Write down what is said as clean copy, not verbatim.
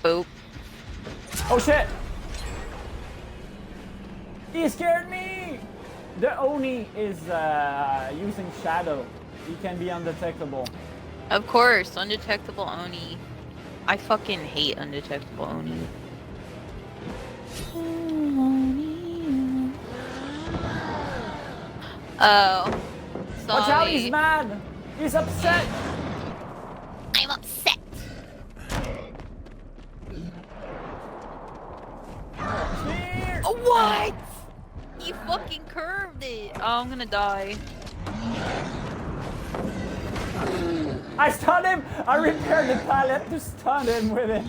Boop. Oh shit! He scared me! The Oni is using shadow. He can be undetectable. Of course, undetectable Oni. I fucking hate undetectable Oni. Oh. Sorry. Watch out, he's mad! He's upset! I'm upset. Here! What? You fucking curved it. Oh, I'm gonna die. I stunned him! I repaired the pallet to stun him with it.